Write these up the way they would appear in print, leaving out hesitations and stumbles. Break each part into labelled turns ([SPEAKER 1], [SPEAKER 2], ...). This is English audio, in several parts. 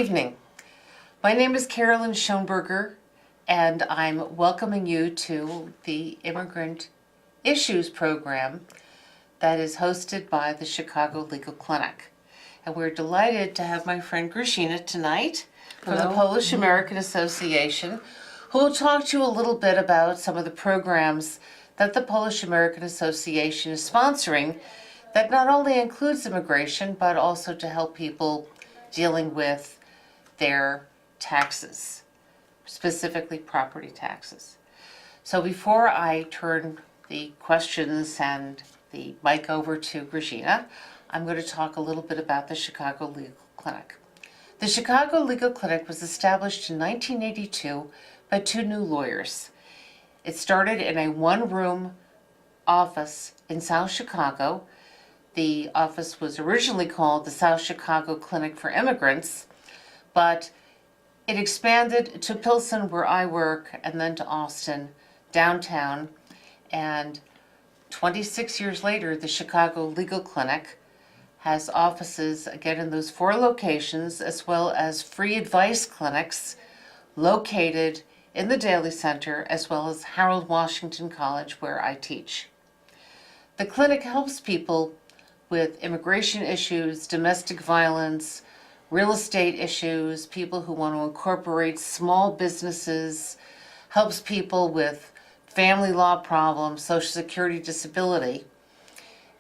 [SPEAKER 1] evening. My name is Carolyn Schoenberger, and I'm welcoming you to the Immigrant Issues program that is hosted by the Chicago Legal Clinic. And we're delighted to have my friend Grazyna tonight from the Polish American Association, who will talk to you a little bit about some of the programs that the Polish American Association is sponsoring that not only includes immigration, but also to help people dealing with their taxes, specifically property taxes. So before I turn the questions and the mic over to Grazyna, I'm going to talk a little bit about the Chicago Legal Clinic. The Chicago Legal Clinic was established in 1982 by two new lawyers. It started in a one-room office in South Chicago. The office was originally called the South Chicago Clinic for Immigrants, but it expanded to Pilsen, where I work, and then to Austin, downtown. And 26 years later, the Chicago Legal Clinic has offices, again, in those four locations, as well as free advice clinics located in the Daly Center, as well as Harold Washington College, where I teach. The clinic helps people with immigration issues, domestic violence, real estate issues, people who want to incorporate small businesses, helps people with family law problems, Social Security, disability.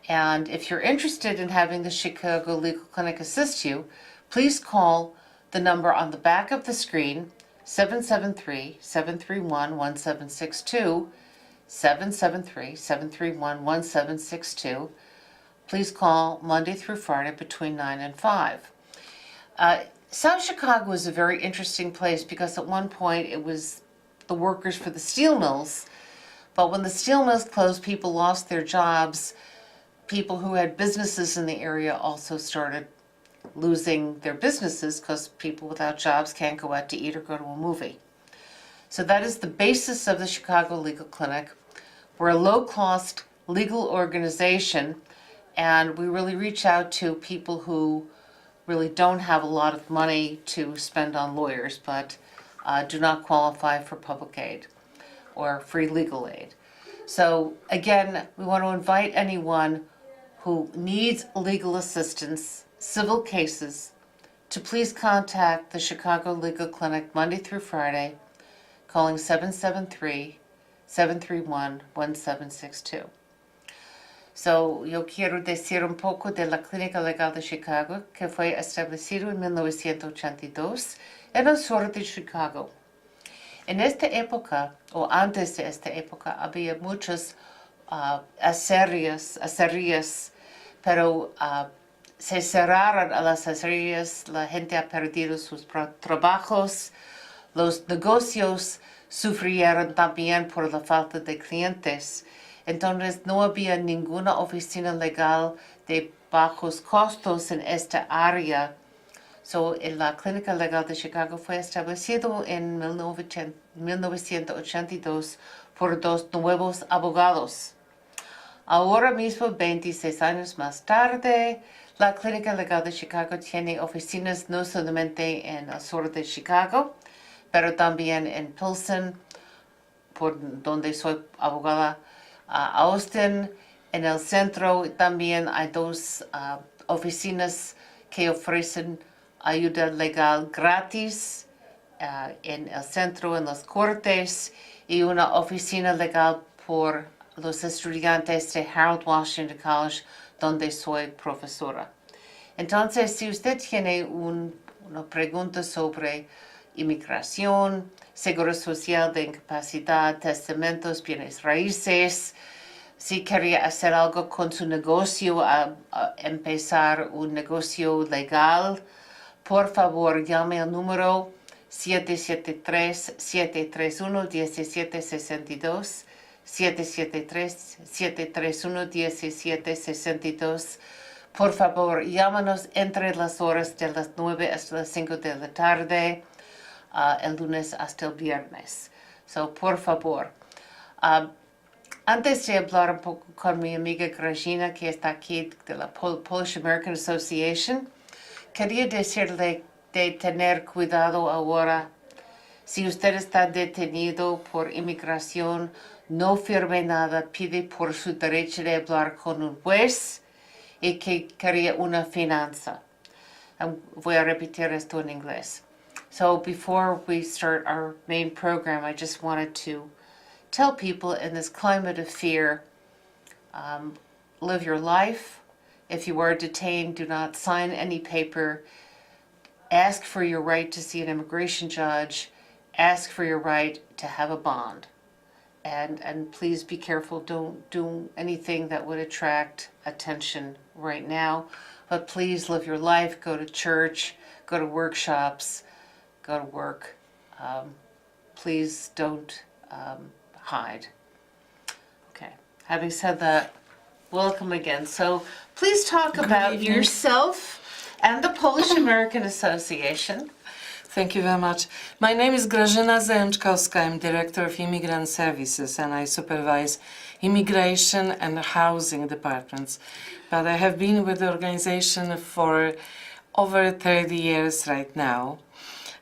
[SPEAKER 1] And if you're interested in having the Chicago Legal Clinic assist you, please call the number on the back of the screen, 773-731-1762, 773-731-1762. Please call Monday through Friday between 9 and 5. South Chicago is a very interesting place because at one point it was the workers for the steel mills, but when the steel mills closed, people lost their jobs. People who had businesses in the area also started losing their businesses because people without jobs can't go out to eat or go to a movie. So that is the basis of the Chicago Legal Clinic. We're a low-cost legal organization, and we really reach out to people who really don't have a lot of money to spend on lawyers, but do not qualify for public aid or free legal aid. So again, we want to invite anyone who needs legal assistance, civil cases, to please contact the Chicago Legal Clinic Monday through Friday, calling 773-731-1762. So, yo quiero decir un poco de la Clínica Legal de Chicago, que fue establecido en 1982 en el sur de Chicago. En esta época, o antes de esta época, había muchas acerías, pero se cerraron a las acerías, la gente ha perdido sus trabajos, los negocios sufrieron también por la falta de clientes. Entonces no había ninguna oficina legal de bajos costos en esta área. So, la Clínica Legal de Chicago fue establecido en 1982 por dos nuevos abogados. Ahora mismo, 26 años más tarde, la Clínica Legal de Chicago tiene oficinas no solamente en el sur de Chicago, pero también en Pilsen, por donde soy abogada, Austin, en el centro también hay dos oficinas que ofrecen ayuda legal gratis en el centro, en los cortes, y una oficina legal por los estudiantes de Harold Washington College, donde soy profesora. Entonces, si usted tiene una pregunta sobre inmigración, seguro social de incapacidad, testamentos, bienes raíces, si quería hacer algo con su negocio, empezar un negocio legal, por favor llame al número 773-731-1762, 773-731-1762. Por favor, llámanos entre las horas de las 9 hasta las 5 de la tarde, el lunes hasta el viernes. So, por favor. Antes de hablar un poco con mi amiga Grazyna, que está aquí de la Polish American Association, quería decirle de tener cuidado ahora. Si usted está detenido por inmigración, no firme nada, pide por su derecho de hablar con un juez y que quería una fianza. Voy a repetir esto en inglés. So before we start our main program, I just wanted to tell people in this climate of fear, live your life. If you are detained, do not sign any paper. Ask for your right to see an immigration judge. Ask for your right to have a bond. And please be careful. Don't do anything that would attract attention right now. But please live your life. Go to church. Go to workshops. Go to work. Please don't hide. Okay. Having said that, welcome again. So please talk about yourself and the Polish American Association.
[SPEAKER 2] Thank you very much. My name is Grazyna Zajaczkowska. I'm Director of Immigrant Services and I supervise immigration and housing departments. But I have been with the organization for over 30 years right now.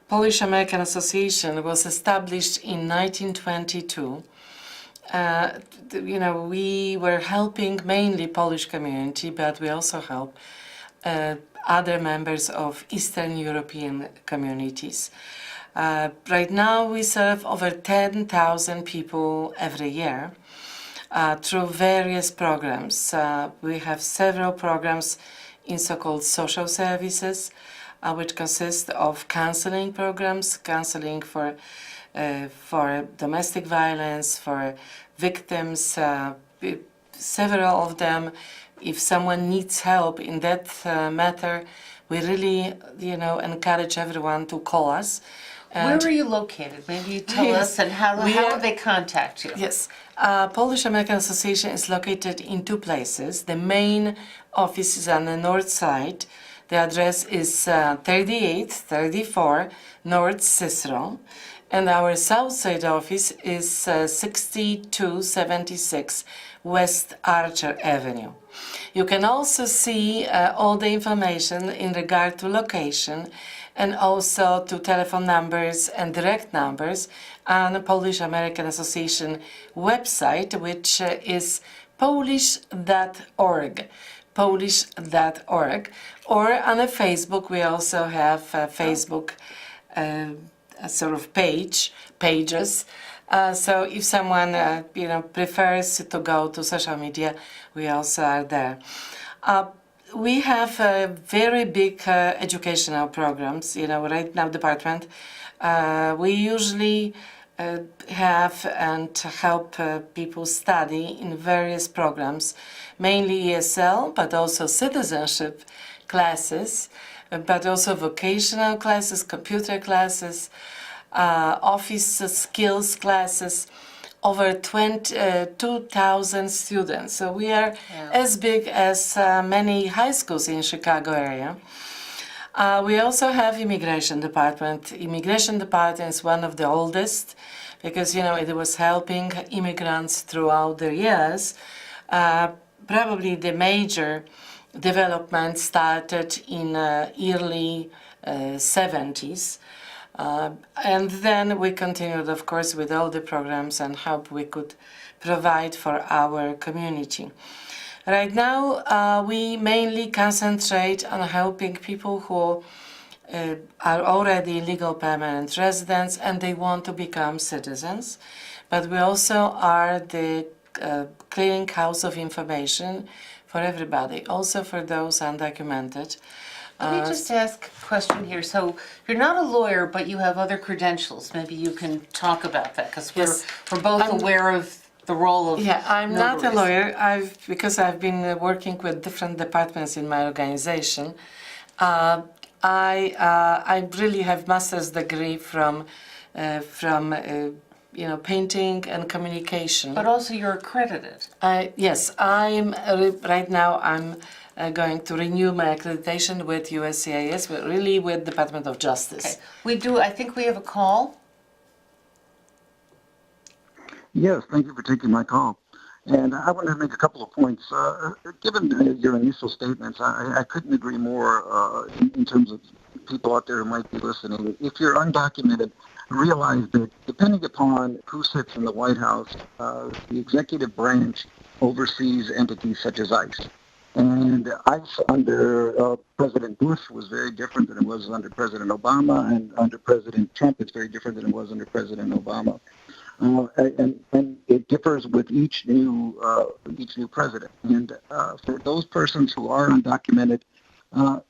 [SPEAKER 2] Polish American Association was established in 1922. We were helping mainly Polish community, but we also help other members of Eastern European communities. Right now we serve over 10,000 people every year through various programs. We have several programs in so-called social services, which consist of counseling programs, counseling for domestic violence, for victims, several of them. If someone needs help in that matter, we really, encourage everyone to call us.
[SPEAKER 1] Where are you located? Maybe you tell us, and how do they contact you?
[SPEAKER 2] Yes, Polish American Association is located in two places. The main office is on the north side. The address is 3834 North Cicero. And our south side office is 6276 West Archer Avenue. You can also see all the information in regard to location and also to telephone numbers and direct numbers on the Polish American Association website, which is polish.org. Polish.org. Or on a Facebook, we also have a Facebook sort of pages. So if someone prefers to go to social media, we also are there. We have very big educational programs. Right now, department. We usually have and help people study in various programs, mainly ESL, but also citizenship classes, but also vocational classes, computer classes, office skills classes, over 2,000 students. So we are as big as many high schools in Chicago area. We also have immigration department. Immigration department is one of the oldest because, it was helping immigrants throughout the years. Probably the major development started in early 70s. And then we continued, of course, with all the programs and help we could provide for our community. Right now, we mainly concentrate on helping people who are already legal permanent residents and they want to become citizens. But we also are the clearinghouse of information for everybody, also for those undocumented.
[SPEAKER 1] Let me just ask a question here. So you're not a lawyer, but you have other credentials. Maybe you can talk about that, because we're both aware of the role of
[SPEAKER 2] I'm not a
[SPEAKER 1] notaries.
[SPEAKER 2] lawyer. Because I've been working with different departments in my organization. I really have master's degree from painting and communication.
[SPEAKER 1] But also you're accredited.
[SPEAKER 2] Yes, I'm right now. I'm going to renew my accreditation with USCIS, but really with Department of Justice.
[SPEAKER 1] Okay. I think we have a call.
[SPEAKER 3] Yes, thank you for taking my call. And I wanted to make a couple of points. Given your initial statements, I couldn't agree more in terms of people out there who might be listening, if you're undocumented, realize that depending upon who sits in the White House, the executive branch oversees entities such as ICE. And ICE under President Bush was very different than it was under President Obama, and under President Trump it's very different than it was under President Obama. And it differs with each new president. And for those persons who are undocumented,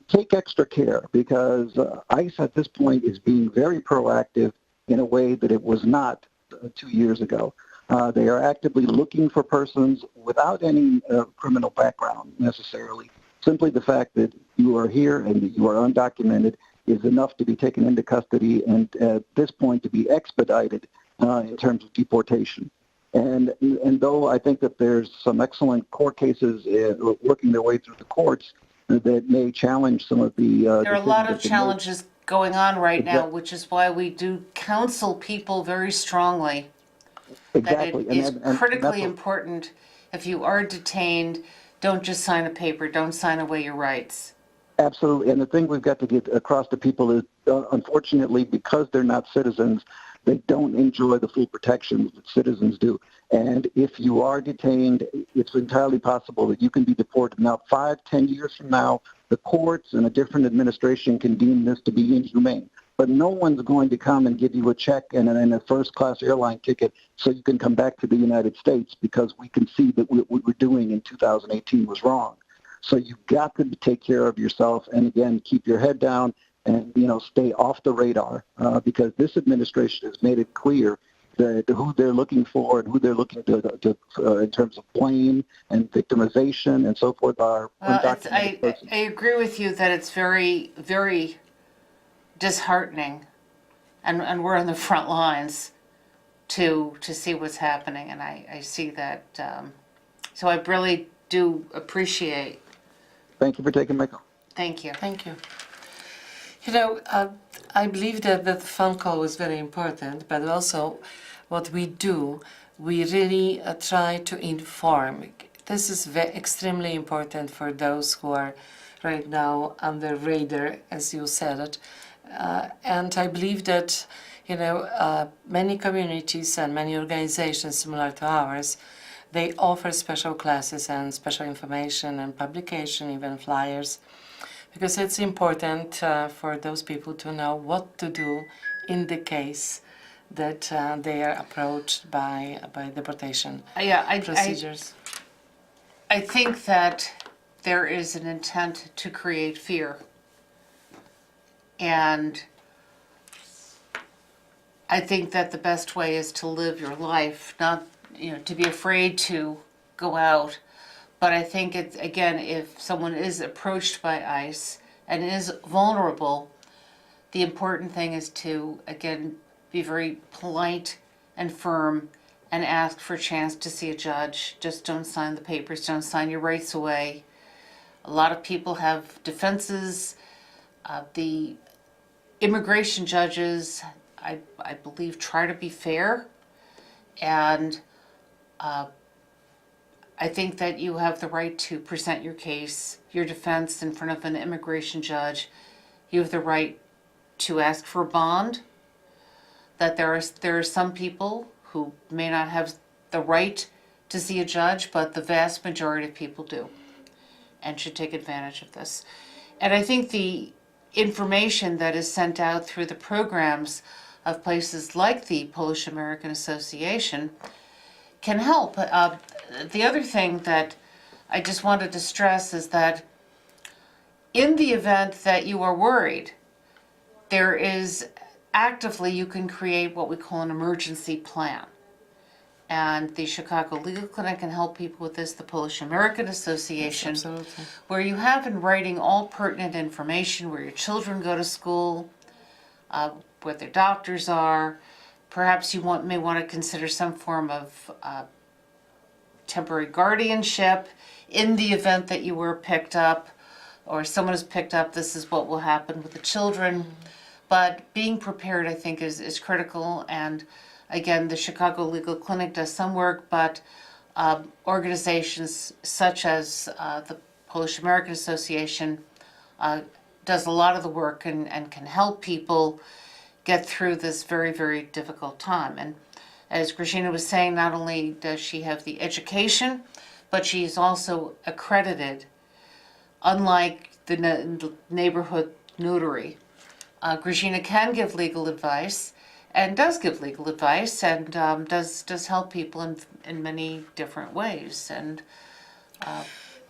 [SPEAKER 3] take extra care, because ICE at this point is being very proactive in a way that it was not 2 years ago. They are actively looking for persons without any criminal background necessarily. Simply the fact that you are here and that you are undocumented is enough to be taken into custody, and at this point to be expedited in terms of deportation. And though I think that there's some excellent court cases working their way through the courts that may challenge some of the...
[SPEAKER 1] There are a lot of challenges going on right now, which is why we do counsel people very strongly
[SPEAKER 3] Exactly.
[SPEAKER 1] that it is critically important. If you are detained, don't just sign a paper, don't sign away your rights.
[SPEAKER 3] Absolutely. And the thing we've got to get across to people is, unfortunately, because they're not citizens, they don't enjoy the full protections that citizens do. And if you are detained, it's entirely possible that you can be deported. Now, 5-10 years from now, the courts and a different administration can deem this to be inhumane. But no one's going to come and give you a check and a first-class airline ticket so you can come back to the United States, because we can see that what we're doing in 2018 was wrong. So you've got to take care of yourself, and again, keep your head down and stay off the radar, because this administration has made it clear that who they're looking for and who they're looking to in terms of blame and victimization and so forth are undocumented persons.
[SPEAKER 1] I agree with you that it's very, very disheartening, and we're on the front lines to see what's happening, and I see that. So I really do appreciate.
[SPEAKER 3] Thank you for taking my call.
[SPEAKER 1] Thank you.
[SPEAKER 2] Thank you. I believe that phone call was very important, but also what we do, we really try to inform. This is extremely important for those who are right now on the radar, as you said it. And I believe that, many communities and many organizations similar to ours, they offer special classes and special information and publication, even flyers, because it's important for those people to know what to do in the case that they are approached by deportation procedures.
[SPEAKER 1] I think that there is an intent to create fear. And I think that the best way is to live your life, not to be afraid to go out. But I think it's, again, if someone is approached by ICE and is vulnerable, the important thing is to, again, be very polite and firm and ask for a chance to see a judge. Just don't sign the papers, don't sign your rights away. A lot of people have defenses. The immigration judges, I believe, try to be fair, and I think that you have the right to present your case, your defense in front of an immigration judge. You have the right to ask for a bond, that there are some people who may not have the right to see a judge, but the vast majority of people do and should take advantage of this. And I think the information that is sent out through the programs of places like the Polish American Association can help. The other thing that I just wanted to stress is that in the event that you are worried, there is actively, you can create what we call an emergency plan. And the Chicago Legal Clinic can help people with this, the Polish American Association,
[SPEAKER 2] Yes, absolutely.
[SPEAKER 1] where you have in writing all pertinent information, where your children go to school, what their doctors are. Perhaps you may want to consider some form of temporary guardianship in the event that you were picked up or someone is picked up. This is what will happen with the children. But being prepared, I think, is critical. And again, the Chicago Legal Clinic does some work, but organizations such as the Polish American Association does a lot of the work and can help people get through this very, very difficult time. And as Grazyna was saying, not only does she have the education, but she's also accredited, unlike the neighborhood notary. Grazyna can give legal advice and does give legal advice and does help people in many different ways. And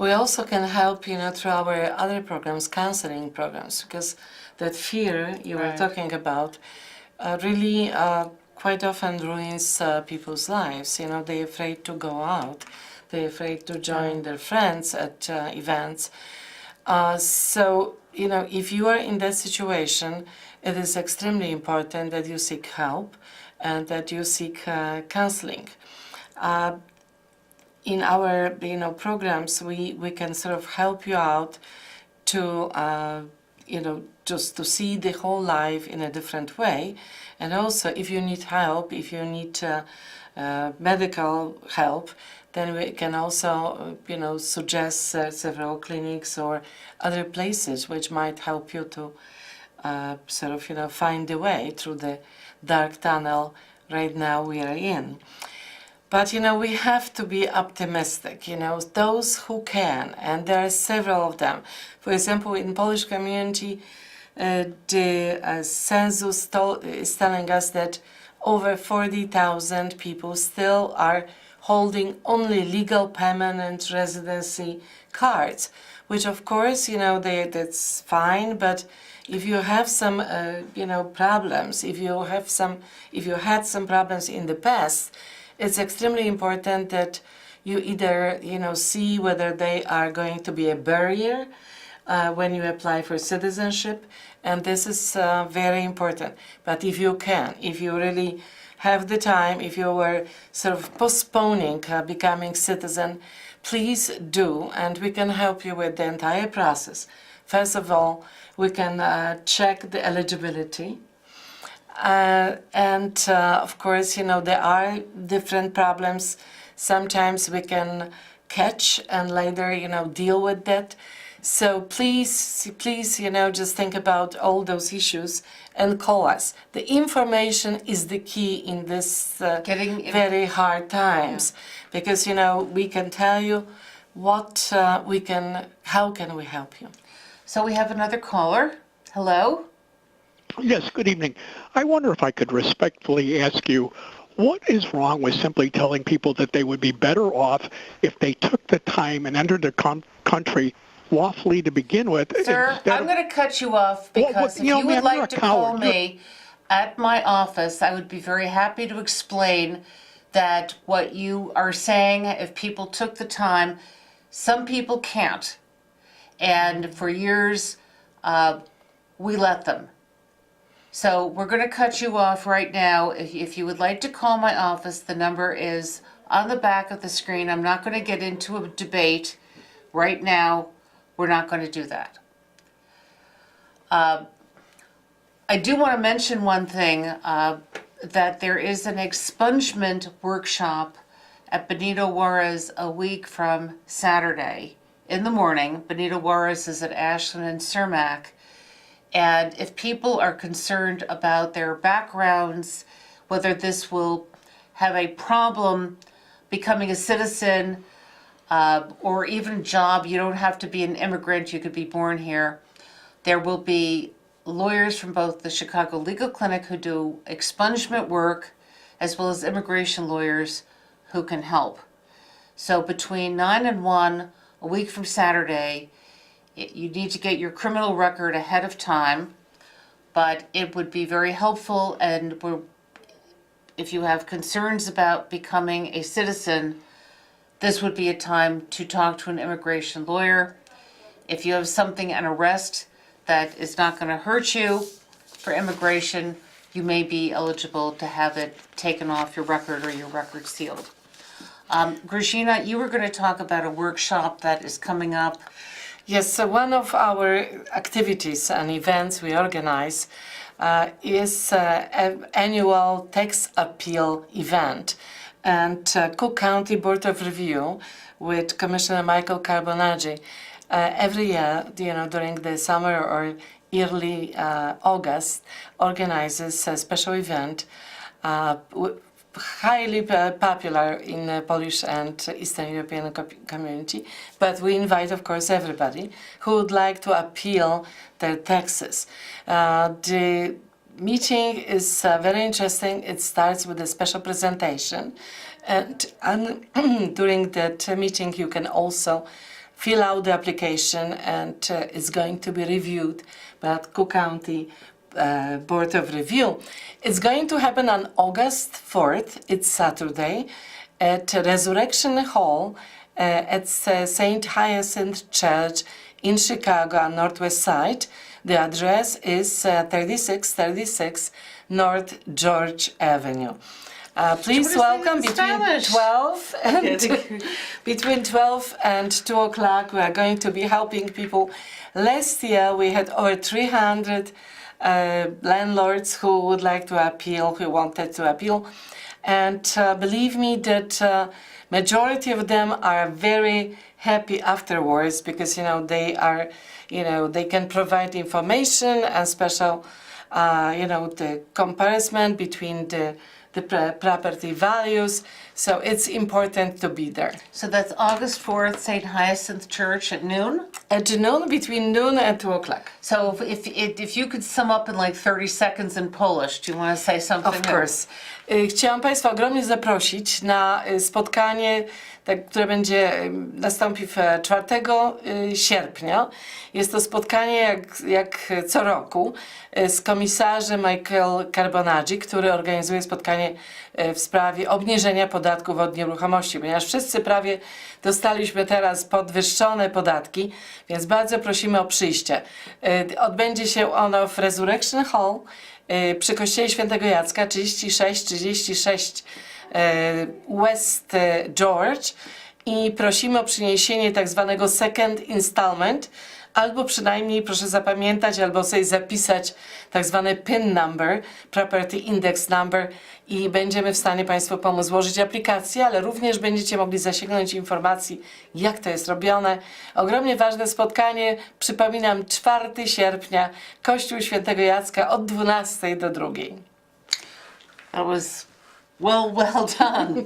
[SPEAKER 2] we also can help, through our other programs, counseling programs, because that fear you were
[SPEAKER 1] Right.
[SPEAKER 2] talking about really quite often ruins people's lives. They're afraid to go out. They're afraid to join their friends at events. So, if you are in that situation, it is extremely important that you seek help and that you seek counseling. In our, programs, we can sort of help you out to, just to see the whole life in a different way. And also, if you need help, if you need medical help, then we can also, suggest several clinics or other places which might help you to sort of, find the way through the dark tunnel right now we are in. But, we have to be optimistic, those who can, and there are several of them. For example, in Polish community, the census is telling us that over 40,000 people still are holding only legal permanent residency cards, which of course, that's fine, but if you have some, problems, if you had some problems in the past, it's extremely important that you either, see whether they are going to be a barrier when you apply for citizenship, and this is very important. But if you can, if you really have the time, if you were sort of postponing becoming citizen, please do, and we can help you with the entire process. First of all, we can check the eligibility. And of course, there are different problems. Sometimes we can catch and later, deal with that. So please, just think about all those issues and call us. The information is the key in this very hard times, because, we can tell you what how can we help you.
[SPEAKER 1] so we have another caller. Hello?
[SPEAKER 4] Yes, good evening. I wonder if I could respectfully ask you, what is wrong with simply telling people that they would be better off if they took the time and entered the country lawfully to begin with?
[SPEAKER 1] Sir, I'm going to cut you off because if you would
[SPEAKER 4] ma'am, you're
[SPEAKER 1] like
[SPEAKER 4] a
[SPEAKER 1] to call
[SPEAKER 4] coward.
[SPEAKER 1] me at my office, I would be very happy to explain that what you are saying, if people took the time, some people can't. And for years, we let them. So we're going to cut you off right now. If you would like to call my office, the number is on the back of the screen. I'm not going to get into a debate right now. We're not going to do that. I do want to mention one thing, that there is an expungement workshop at Benito Juarez a week from Saturday in the morning. Benito Juarez is at Ashland and Cermak. And if people are concerned about their backgrounds, whether this will have a problem becoming a citizen, or even a job, you don't have to be an immigrant, you could be born here. There will be lawyers from both the Chicago Legal Clinic who do expungement work, as well as immigration lawyers who can help. So between 9 and 1, a week from Saturday, you need to get your criminal record ahead of time, but it would be very helpful, and if you have concerns about becoming a citizen, this would be a time to talk to an immigration lawyer. If you have something, an arrest that is not going to hurt you for immigration, you may be eligible to have it taken off your record or your record sealed. Grazyna, you were going to talk about a workshop that is coming up.
[SPEAKER 2] Yes, so one of our activities and events we organize is an annual tax appeal event. And Cook County Board of Review with Commissioner Michael Carbonaggi every year, during the summer or early August, organizes a special event, highly popular in the Polish and Eastern European community, but we invite, of course, everybody who would like to appeal their taxes. The meeting is very interesting. It starts with a special presentation, and during that meeting you can also fill out the application, and it's going to be reviewed by Cook County Board of Review. It's going to happen on August 4th, it's Saturday, at Resurrection Hall at St. Hyacinth Church in Chicago on Northwest Side. The address is 3636 North George Avenue. Please welcome between 12 and 2 o'clock. We are going to be helping people. Last year we had over 300 landlords who would like to appeal, who wanted to appeal, and believe me that majority of them are very happy afterwards, because they are, they can provide information and special, the comparison between the property values. So it's important to be there.
[SPEAKER 1] So that's August 4th, St. Hyacinth Church at noon?
[SPEAKER 2] At noon, between noon and 2 o'clock.
[SPEAKER 1] So if you could sum up in like 30 seconds in Polish, do you want to say something?
[SPEAKER 2] Of course. Chciałam Państwa ogromnie zaprosić na spotkanie, które nastąpi 4 sierpnia. Jest to spotkanie jak co roku z komisarzem Michael Carbonaggi, który organizuje spotkanie w sprawie obniżenia podatków od nieruchomości, ponieważ wszyscy prawie dostaliśmy teraz podwyższone podatki, więc bardzo prosimy o przyjście. Odbędzie się ono w Resurrection Hall przy kościele Świętego Jacka 3636 West George i prosimy o przyniesienie tak zwanego second installment, albo przynajmniej proszę zapamiętać, albo sobie zapisać tak zwany PIN number, Property Index Number, i będziemy w stanie Państwu pomóc złożyć aplikację, ale również będziecie mogli zasięgnąć informacji, jak to jest robione. Ogromnie ważne spotkanie, przypominam, 4 sierpnia, Kościół Świętego Jacka od 12 do 2.
[SPEAKER 1] That was well done.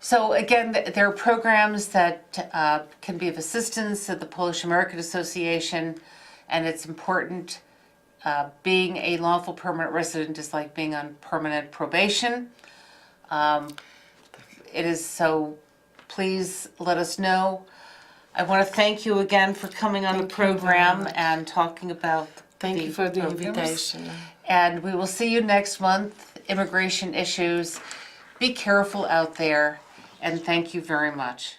[SPEAKER 1] So again, there are programs that can be of assistance at the Polish American Association, and it's important. Being a lawful permanent resident is like being on permanent probation. It is, so please let us know. I want to thank you again for coming on the program and talking about
[SPEAKER 2] Thank you for the
[SPEAKER 1] programs.
[SPEAKER 2] invitation.
[SPEAKER 1] And we will see you next month. Immigration issues. Be careful out there, and thank you very much.